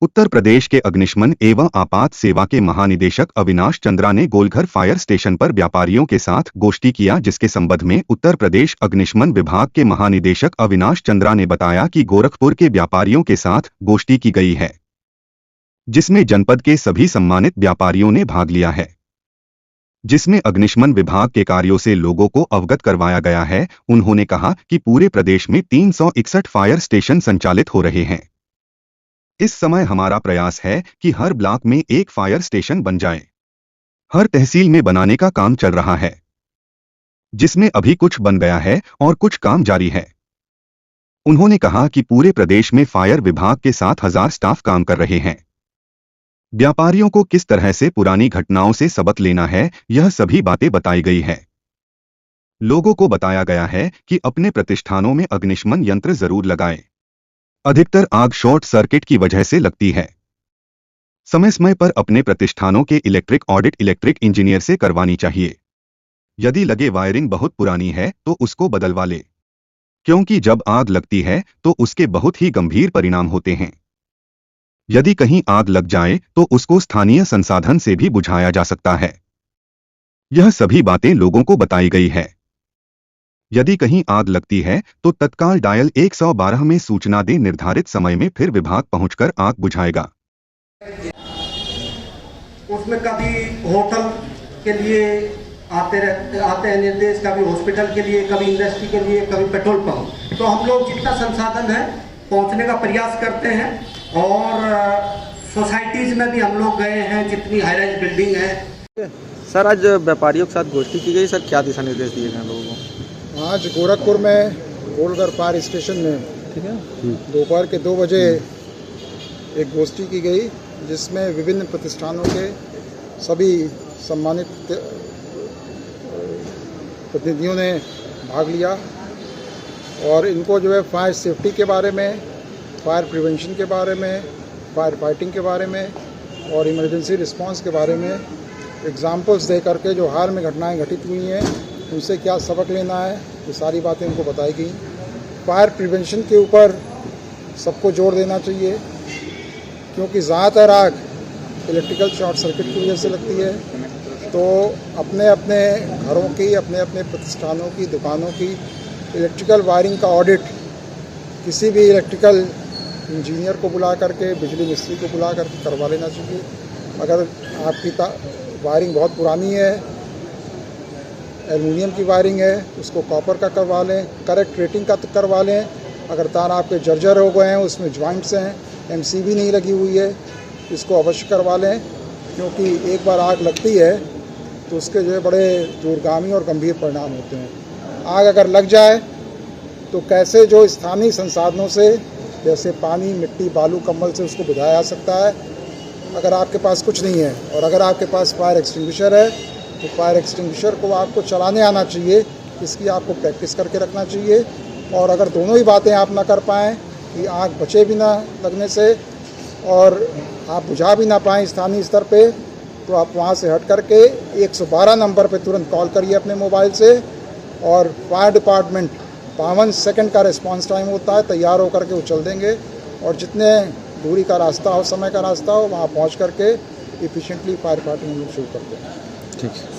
उत्तर प्रदेश के अग्निशमन एवं आपात सेवा के महानिदेशक अविनाश चंद्रा ने गोलघर फायर स्टेशन पर व्यापारियों के साथ गोष्ठी किया, जिसके संबंध में उत्तर प्रदेश अग्निशमन विभाग के महानिदेशक अविनाश चंद्रा ने बताया कि गोरखपुर के व्यापारियों के साथ गोष्ठी की गई है, जिसमें जनपद के सभी सम्मानित व्यापारियों ने भाग लिया है, जिसमें अग्निशमन विभाग के कार्यों से लोगों को अवगत करवाया गया है। उन्होंने कहा कि पूरे प्रदेश में 361 फायर स्टेशन संचालित हो रहे हैं। इस समय हमारा प्रयास है कि हर ब्लॉक में एक फायर स्टेशन बन जाए। हर तहसील में बनाने का काम चल रहा है, जिसमें अभी कुछ बन गया है और कुछ काम जारी है। उन्होंने कहा कि पूरे प्रदेश में फायर विभाग के 7,000 स्टाफ काम कर रहे हैं। व्यापारियों को किस तरह से पुरानी घटनाओं से सबक लेना है, यह सभी बातें बताई गई है। लोगों को बताया गया है कि अपने प्रतिष्ठानों में अग्निशमन यंत्र जरूर लगाएं। अधिकतर आग शॉर्ट सर्किट की वजह से लगती है। समय समय पर अपने प्रतिष्ठानों के इलेक्ट्रिक ऑडिट इलेक्ट्रिक इंजीनियर से करवानी चाहिए। यदि लगे वायरिंग बहुत पुरानी है तो उसको बदलवा ले, क्योंकि जब आग लगती है तो उसके बहुत ही गंभीर परिणाम होते हैं। यदि कहीं आग लग जाए तो उसको स्थानीय संसाधन से भी बुझाया जा सकता है। यह सभी बातें लोगों को बताई गई है। यदि कहीं आग लगती है तो तत्काल डायल 112 में सूचना दें। निर्धारित समय में फिर विभाग पहुंचकर आग बुझाएगा। उसमें कभी होटल के लिए आते हैं निर्देश, कभी हॉस्पिटल के लिए, कभी इंडस्ट्री के लिए, कभी पेट्रोल पंप। तो हम लोग जितना संसाधन है पहुंचने का प्रयास करते हैं। और सोसाइटीज में भी हम लोग गए हैं, जितनी हाई राइज बिल्डिंग है। सर, आज व्यापारियों के साथ गोष्ठी की गई। सर, क्या दिशा निर्देश दिए गए लोगों को? आज गोरखपुर में गोलघर फायर स्टेशन में दोपहर के 2 बजे एक गोष्ठी की गई, जिसमें विभिन्न प्रतिष्ठानों के सभी सम्मानित प्रतिनिधियों ने भाग लिया। और इनको जो है फायर सेफ्टी के बारे में, फायर प्रिवेंशन के बारे में, फायर फाइटिंग के बारे में और इमरजेंसी रिस्पांस के बारे में एग्जाम्पल्स दे करके जो हाल में घटनाएं घटित हुई हैं उनसे क्या सबक लेना है, ये सारी बातें उनको बताई गई। फायर प्रिवेंशन के ऊपर सबको जोर देना चाहिए, क्योंकि ज़्यादातर आग इलेक्ट्रिकल शॉर्ट सर्किट की वजह से लगती है। तो अपने अपने घरों की, अपने अपने प्रतिष्ठानों की, दुकानों की इलेक्ट्रिकल वायरिंग का ऑडिट किसी भी इलेक्ट्रिकल इंजीनियर को बुला करके, बिजली मिस्त्री को बुला करके करवा लेना चाहिए। अगर आपकी वायरिंग बहुत पुरानी है, एल्युमिनियम की वायरिंग है, उसको कॉपर का करवा लें, करेक्ट रेटिंग का करवा लें। अगर तार आपके जर्जर हो गए हैं, उसमें ज्वाइंट्स हैं, एमसीबी नहीं लगी हुई है, इसको अवश्य करवा लें, क्योंकि एक बार आग लगती है तो उसके जो है बड़े दूरगामी और गंभीर परिणाम होते हैं। आग अगर लग जाए तो कैसे जो स्थानीय संसाधनों से, जैसे पानी, मिट्टी, बालू, कंबल से उसको बुझाया जा सकता है। अगर आपके पास कुछ नहीं है और अगर आपके पास फायर एक्सटिंग्विशर है तो फायर एक्सटिंग्विशर को आपको चलाने आना चाहिए, इसकी आपको प्रैक्टिस करके रखना चाहिए। और अगर दोनों ही बातें आप ना कर पाएँ कि आग बचे भी ना लगने से और आप बुझा भी ना पाएँ स्थानीय स्तर पे, तो आप वहाँ से हट करके 112 नंबर पे तुरंत कॉल करिए अपने मोबाइल से। और फायर डिपार्टमेंट 52 सेकंड का रिस्पांस टाइम होता है, तैयार होकर के वो चल देंगे। और जितने दूरी का रास्ता हो, समय का रास्ता हो, वहाँ पहुँच करके एफिशिएंटली फायर फाइटिंग शुरू करते हैं। ठीक है।